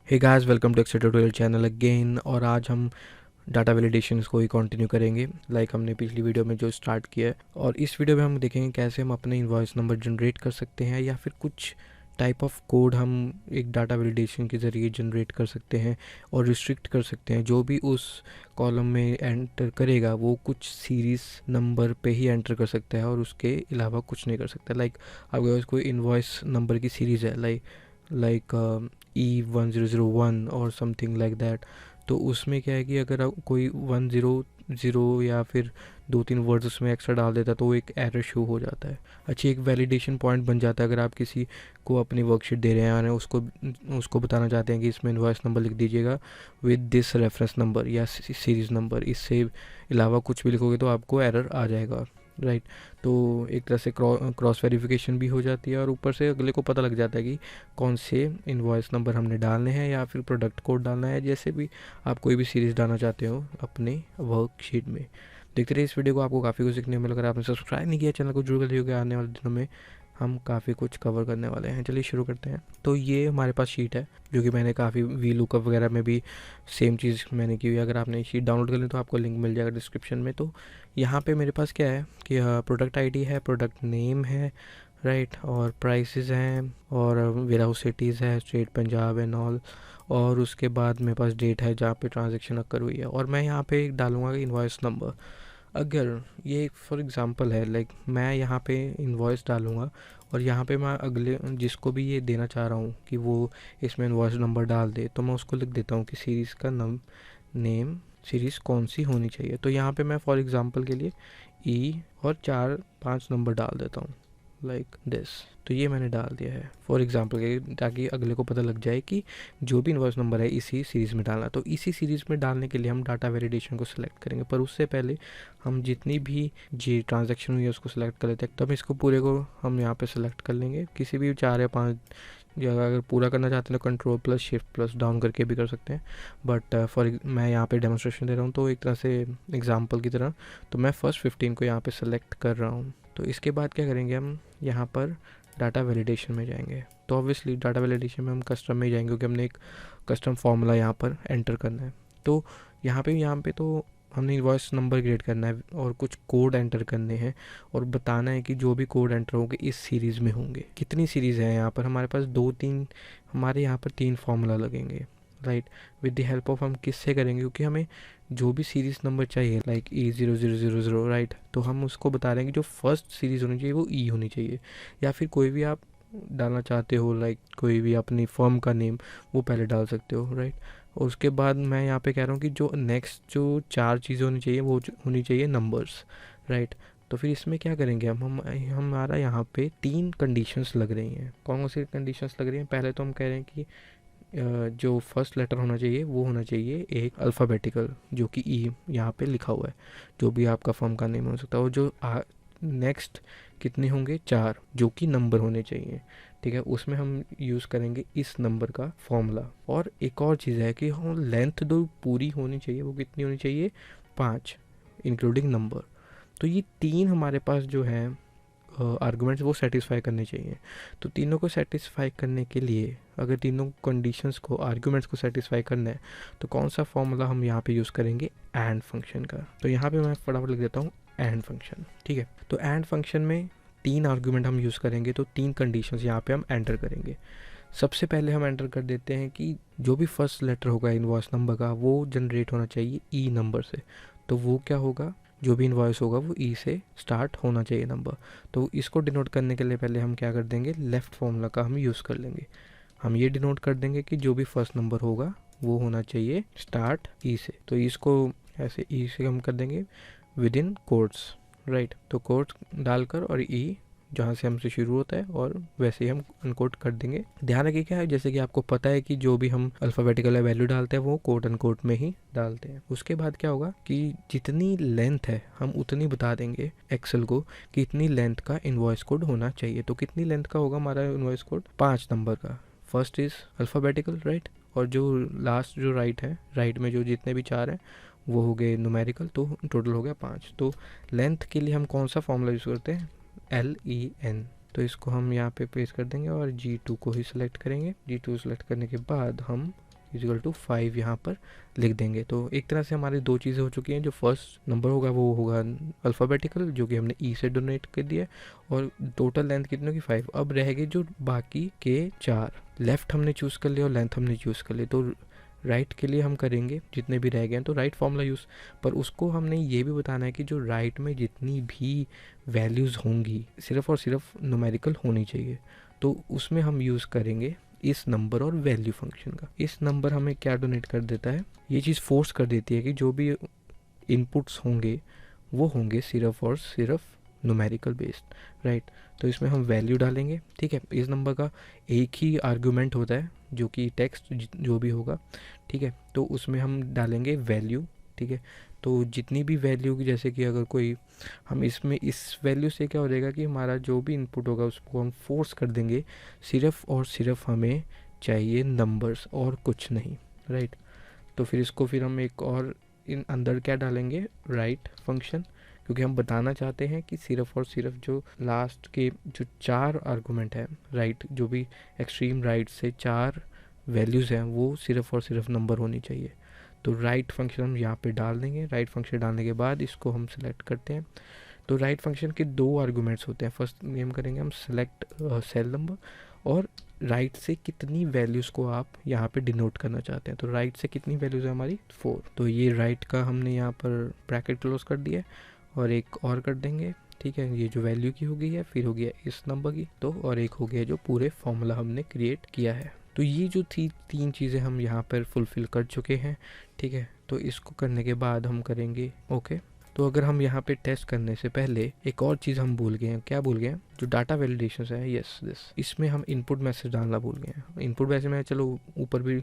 Hey guys, welcome to Excel tutorial channel again. और आज हम डाटा वैलिडेशन को ही कंटिन्यू करेंगे लाइक हमने पिछली वीडियो में जो स्टार्ट किया है। और इस वीडियो में हम देखेंगे कैसे हम अपने इनवॉइस नंबर जनरेट कर सकते हैं या फिर कुछ टाइप ऑफ कोड हम एक डाटा वैलिडेशन के ज़रिए जनरेट कर सकते हैं और रिस्ट्रिक्ट कर सकते हैं। जो भी उस कॉलम में एंटर करेगा वो कुछ सीरीज़ नंबर पे ही एंटर कर सकता है और उसके अलावा कुछ नहीं कर सकता। लाइक आपके पास कोई इनवॉइस नंबर की सीरीज़ है लाइक E1001 और समथिंग लाइक दैट। तो उसमें क्या है कि अगर आप कोई 100 या फिर 2-3 वर्ड्स उसमें एक्स्ट्रा डाल देता है तो वो एक एरर शो हो जाता है। अच्छा, एक वैलिडेशन पॉइंट बन जाता है। अगर आप किसी को अपनी वर्कशीट दे रहे हैं और उसको बताना चाहते हैं कि इसमें इनवॉइस नंबर लिख दीजिएगा विद दिस रेफरेंस नंबर या सीरीज़ नंबर, इससे अलावा कुछ भी लिखोगे तो आपको एरर आ जाएगा, राइट। तो एक तरह से क्रॉस वेरिफिकेशन भी हो जाती है और ऊपर से अगले को पता लग जाता है कि कौन से इनवॉइस नंबर हमने डालने हैं या फिर प्रोडक्ट कोड डालना है। जैसे भी आप कोई भी सीरीज़ डालना चाहते हो अपने वर्कशीट में। देखते रहिए इस वीडियो को, आपको काफ़ी कुछ सीखने को मिलेगा। अगर आपने सब्सक्राइब नहीं किया चैनल को जरूर कर लीजिएगा। आने वाले दिनों में हम काफ़ी कुछ कवर करने वाले हैं। चलिए शुरू करते हैं। तो ये हमारे पास शीट है जो कि मैंने काफ़ी वी लुकअप वगैरह में भी सेम चीज़ मैंने की हुई है। अगर आपने शीट डाउनलोड कर ली तो आपको लिंक मिल जाएगा डिस्क्रिप्शन में। तो यहाँ पे मेरे पास क्या है कि प्रोडक्ट आईडी है, प्रोडक्ट नेम है, राइट, और प्राइसेस हैं और वेयर हाउस सिटीज़ है, स्टेट पंजाब एंड ऑल। और उसके बाद मेरे पास डेट है जहाँ पे ट्रांजैक्शन अकर हुई है। और मैं यहाँ पे डालूँगा इनवॉइस नंबर। अगर ये फॉर एग्जांपल है, लाइक मैं यहाँ पे इनवॉइस डालूँगा और यहाँ पे मैं अगले जिसको भी ये देना चाह रहा हूँ कि वो इसमें इनवॉइस नंबर डाल दे, तो मैं उसको लिख देता हूँ कि सीरीज़ का नेम सीरीज़ कौन सी होनी चाहिए। तो यहाँ पे मैं फॉर एग्जांपल के लिए ई और 4-5 नंबर डाल देता हूँ लाइक दिस। तो ये मैंने डाल दिया है फॉर एग्जांपल के, ताकि अगले को पता लग जाए कि जो भी इनवॉइस नंबर है इसी सीरीज़ में डालना। तो इसी सीरीज़ में डालने के लिए हम डाटा वैलिडेशन को सिलेक्ट करेंगे, पर उससे पहले हम जितनी भी जी ट्रांजैक्शन हुई है उसको सिलेक्ट कर लेते हैं। तब इसको पूरे को हम यहाँ पे सिलेक्ट कर लेंगे। किसी भी 4 या 5 जगह अगर पूरा करना चाहते हैं तो Ctrl+Shift+डाउन करके भी कर सकते हैं। बट मैं यहाँ पे डेमोन्स्ट्रेशन दे रहा हूँ तो एक तरह से एग्जांपल की तरह। तो मैं फर्स्ट 15 को यहाँ पे सेलेक्ट कर रहा हूँ। तो इसके बाद क्या करेंगे, हम यहाँ पर डाटा वैलिडेशन में जाएंगे। तो ऑब्वियसली डाटा वैलिडेशन में हम कस्टम में जाएंगे क्योंकि हमने एक कस्टम फार्मूला यहाँ पर एंटर करना है। तो यहाँ पे तो हमने इनवॉइस नंबर क्रिएट करना है और कुछ कोड एंटर करने हैं और बताना है कि जो भी कोड एंटर होंगे इस सीरीज़ में होंगे। कितनी सीरीज़ है यहाँ पर हमारे पास 2-3, हमारे यहाँ पर 3 फार्मूला लगेंगे, right. With the help of हम किससे करेंगे, क्योंकि हमें जो भी सीरीज़ नंबर चाहिए लाइक E0000, राइट, तो हम उसको बता रहे हैं कि जो फर्स्ट सीरीज़ होनी चाहिए वो ई होनी चाहिए। या फिर कोई भी आप डालना चाहते हो लाइक कोई भी अपनी फर्म का नेम, वो पहले डाल सकते हो, राइट। और उसके बाद मैं यहाँ पे कह रहा हूँ कि जो नेक्स्ट जो 4 चीज़ें होनी चाहिए वो होनी चाहिए नंबर्स, राइट। तो फिर इसमें क्या करेंगे हम हमारा यहाँ पे 3 कंडीशंस लग रही हैं। कौन सी कंडीशंस लग रही हैं? पहले तो हम कह रहे हैं कि जो फर्स्ट लेटर होना चाहिए वो होना चाहिए एक अल्फ़ाबेटिकल, जो कि ई यहाँ पे लिखा हुआ है, जो भी आपका फर्म का नेम हो सकता है। और जो नेक्स्ट कितने होंगे, 4, जो कि नंबर होने चाहिए, ठीक है। उसमें हम यूज़ करेंगे इस नंबर का फॉर्मूला। और एक और चीज़ है कि हम लेंथ जो पूरी होनी चाहिए वो कितनी होनी चाहिए, 5 इंक्लूडिंग नंबर। तो ये 3 हमारे पास जो है आर्गुमेंट्स वो सेटिस्फाई करने चाहिए। तो तीनों को सेटिस्फाई करने के लिए अगर तीनों कंडीशंस को आर्गुमेंट्स को सेटिस्फाई करना है तो कौन सा फॉर्मूला हम यहाँ पे यूज़ करेंगे, एंड फंक्शन का। तो यहाँ पे मैं फटाफट लिख देता हूँ एंड फंक्शन, ठीक है। तो एंड फंक्शन में 3 आर्गुमेंट हम यूज़ करेंगे, तो 3 कंडीशंस यहाँ पे हम एंटर करेंगे। सबसे पहले हम एंटर कर देते हैं कि जो भी फर्स्ट लेटर होगा इनवॉइस नंबर का वो जनरेट होना चाहिए ई नंबर से। तो वो क्या होगा, जो भी इनवॉइस होगा वो ई से स्टार्ट होना चाहिए नंबर। तो इसको डिनोट करने के लिए पहले हम क्या कर देंगे, लेफ़्ट फॉर्मूला का हम यूज़ कर लेंगे। हम ये डिनोट कर देंगे कि जो भी फर्स्ट नंबर होगा वो होना चाहिए स्टार्ट ई से। तो इसको ऐसे ई से हम कर देंगे विद इन कोट्स, राइट। तो कोट्स डालकर और ई जहाँ से हमसे शुरू होता है और वैसे ही हम अनकोट कर देंगे। ध्यान रखिए क्या है, जैसे कि आपको पता है कि जो भी हम अल्फ़ाबेटिकल वैल्यू डालते हैं वो कोट अनकोट में ही डालते हैं। उसके बाद क्या होगा कि जितनी लेंथ है हम उतनी बता देंगे एक्सेल को कि इतनी लेंथ का इनवॉइस कोड होना चाहिए। तो कितनी लेंथ का होगा हमारा इनवॉइस कोड, 5 नंबर का। फर्स्ट इज़ अल्फ़ाबेटिकल, राइट, और जो लास्ट जो राइट में जो जितने भी 4 हैं वो हो गए न्यूमेरिकल, तो टोटल हो गया 5। तो लेंथ के लिए हम कौन सा फॉर्मूला यूज़ करते हैं, LEN। तो इसको हम यहाँ पे पेस्ट कर देंगे और G2 को ही सिलेक्ट करेंगे। G2 सिलेक्ट करने के बाद हम इक्वल टू 5 यहाँ पर लिख देंगे। तो एक तरह से हमारी दो चीज़ें हो चुकी हैं। जो फर्स्ट नंबर होगा वो होगा अल्फ़ाबेटिकल, जो कि हमने ई से डोनेट कर दिया है, और टोटल लेंथ कितनी होगी 5। अब रह गए जो बाकी के 4, लेफ़्ट हमने चूज़ कर लिया और लेंथ हमने चूज़ कर ली। तो राइट के लिए हम करेंगे जितने भी रह गए हैं तो राइट फॉर्मूला यूज़, पर उसको हमने ये भी बताना है कि जो राइट में जितनी भी वैल्यूज़ होंगी सिर्फ़ और सिर्फ न्यूमेरिकल होनी चाहिए। तो उसमें हम यूज़ करेंगे इस नंबर और वैल्यू फंक्शन का। इस नंबर हमें क्या डोनेट कर देता है, ये चीज़ फोर्स कर देती है कि जो भी इनपुट्स होंगे वो होंगे सिर्फ और सिर्फ न्यूमेरिकल बेस्ड, राइट। तो इसमें हम वैल्यू डालेंगे, ठीक है। इस नंबर का एक ही आर्गुमेंट होता है जो कि टेक्स्ट जो भी होगा, ठीक है। तो उसमें हम डालेंगे वैल्यू, ठीक है। तो जितनी भी वैल्यू की, जैसे कि अगर कोई हम इसमें इस वैल्यू से क्या हो जाएगा कि हमारा जो भी इनपुट होगा उसको हम फोर्स कर देंगे, सिर्फ और सिर्फ हमें चाहिए नंबर्स और कुछ नहीं, राइट। तो फिर हम एक और इन अंदर क्या डालेंगे, राइट फंक्शन, क्योंकि हम बताना चाहते हैं कि सिर्फ और सिर्फ जो लास्ट के जो 4 आर्गूमेंट हैं, राइट, जो भी एक्सट्रीम राइट से 4 वैल्यूज़ हैं वो सिर्फ और सिर्फ नंबर होनी चाहिए। तो राइट फंक्शन हम यहाँ पे डाल देंगे। राइट फंक्शन डालने के बाद इसको हम सेलेक्ट करते हैं। तो राइट फंक्शन के 2 आर्गूमेंट्स होते हैं। फर्स्ट नेम करेंगे हम सेलेक्ट सेल नंबर, और राइट से कितनी वैल्यूज़ को आप यहाँ पे डिनोट करना चाहते हैं। तो राइट से कितनी वैल्यूज़ है हमारी 4। तो ये राइट का हमने यहाँ पर ब्रैकेट क्लोज कर दिया और एक और कर देंगे, ठीक है। ये जो वैल्यू की हो गई है, फिर हो गया इस नंबर की, तो और एक हो गया जो पूरे फॉर्मूला हमने क्रिएट किया है। तो ये जो थी 3 चीज़ें हम यहाँ पर फुलफ़िल कर चुके हैं, ठीक है। तो इसको करने के बाद हम करेंगे ओके। तो अगर हम यहाँ पे टेस्ट करने से पहले एक और चीज़ हम भूल गए हैं। क्या भूल गए हैं, जो डाटा वैलिडेशन है, यस दिस, इसमें हम इनपुट मैसेज डालना भूल गए हैं। इनपुट मैसेज में चलो ऊपर भी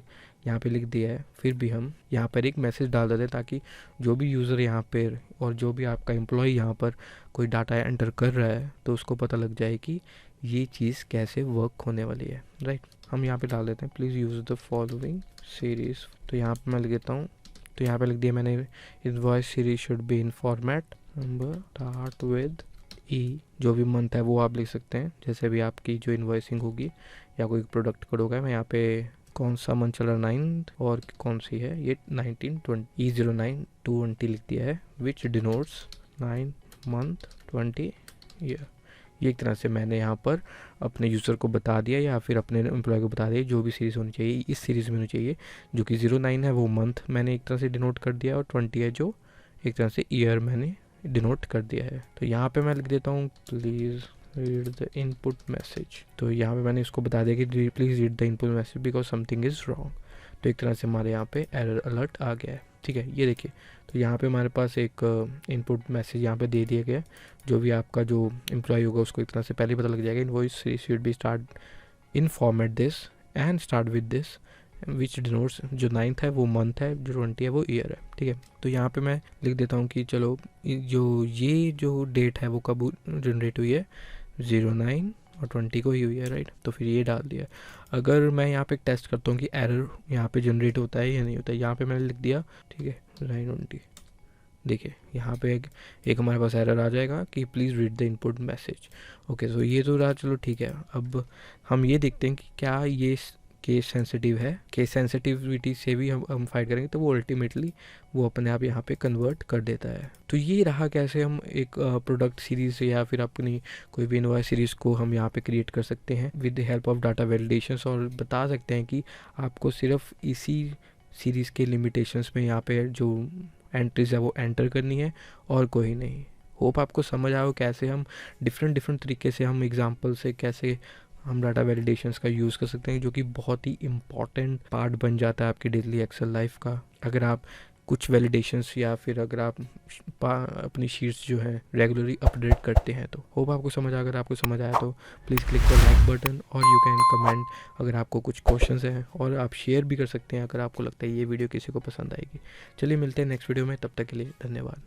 यहाँ पे लिख दिया है, फिर भी हम यहाँ पर एक मैसेज डाल देते हैं ताकि जो भी यूज़र यहाँ पर और जो भी आपका एम्प्लॉय यहाँ पर कोई डाटा एंटर कर रहा है तो उसको पता लग जाए कि ये चीज़ कैसे वर्क होने वाली है, राइट। हम यहाँ पे डाल देते हैं please use the following series. तो यहाँ पे मैं लिख देता हूँ, तो यहाँ पे लिख दिया मैंने, invoice series should be in format number start with E. जो भी मंथ है वो आप लिख सकते हैं, जैसे भी आपकी जो इन्वॉइसिंग होगी या कोई प्रोडक्ट कोड होगा। मैं यहाँ पे कौन सा मंथ चल रहा 9 और कौन सी है ये 1920 E09-20 लिख दिया है, विच डिनोट्स 9 मंथ 20 ईयर। ये एक तरह से मैंने यहाँ पर अपने यूज़र को बता दिया या फिर अपने एम्प्लॉय को बता दिया जो भी सीरीज़ होनी चाहिए इस सीरीज़ में होनी चाहिए। जो कि 09 है वो मंथ मैंने एक तरह से डिनोट कर दिया और 20 है जो एक तरह से ईयर मैंने डिनोट कर दिया है। तो यहाँ पे मैं लिख देता हूँ please read the input message. तो यहाँ पे मैंने इसको बता दिया कि please read the input message because something is wrong. तो एक तरह से हमारे यहाँ पे एरर अलर्ट आ गया है, ठीक है। ये देखिए, तो यहाँ पे हमारे पास एक इनपुट मैसेज यहाँ पे दे दिया गया। जो भी आपका जो एम्प्लॉय होगा उसको एक तरह से पहले पता लग जाएगा, invoice series should B start in format this and start with this which denotes, जो 9th है वो मंथ है, जो 20 है वो ईयर है, ठीक है। तो यहाँ पे मैं लिख देता हूँ कि चलो जो डेट है वो कब जनरेट हुई है, 09 और 20 को ही हुई है, राइट। तो फिर ये डाल दिया। अगर मैं यहाँ पे टेस्ट करता हूँ कि एरर यहाँ पे जनरेट होता है या नहीं होता है, यहाँ पे मैंने लिख दिया, ठीक है, 920। देखिए यहाँ पे एक हमारे पास एरर आ जाएगा कि please read the input message. Okay, so ये तो रहा, चलो ठीक है। अब हम ये देखते हैं कि क्या ये केस सेंसिटिव है। केस सेंसिटिविटी से भी हम फाइट करेंगे तो वो अल्टीमेटली वो अपने आप यहाँ पे कन्वर्ट कर देता है। तो ये रहा कैसे हम एक प्रोडक्ट सीरीज़ या फिर अपनी कोई भी इनवॉइस सीरीज़ को हम यहाँ पे क्रिएट कर सकते हैं with the help of data validations, और बता सकते हैं कि आपको सिर्फ इसी सीरीज़ के लिमिटेशंस में यहाँ पे जो एंट्रीज है वो एंटर करनी है और कोई नहीं। होप आपको समझ आया हो कैसे हम डिफरेंट तरीके से हम एग्जांपल से कैसे हम डाटा वैलिडेशंस का यूज़ कर सकते हैं, जो कि बहुत ही इम्पॉर्टेंट पार्ट बन जाता है आपकी डेली एक्सेल लाइफ का। अगर आप कुछ वैलिडेशंस या फिर अगर आप अपनी शीट्स जो है रेगुलरली अपडेट करते हैं तो होप आपको समझ आया। अगर आपको समझ आया तो please click the like button और यू कैन कमेंट अगर आपको कुछ क्वेश्चंस हैं, और आप शेयर भी कर सकते हैं अगर आपको लगता है ये वीडियो किसी को पसंद आएगी। चलिए मिलते हैं नेक्स्ट वीडियो में, तब तक के लिए धन्यवाद।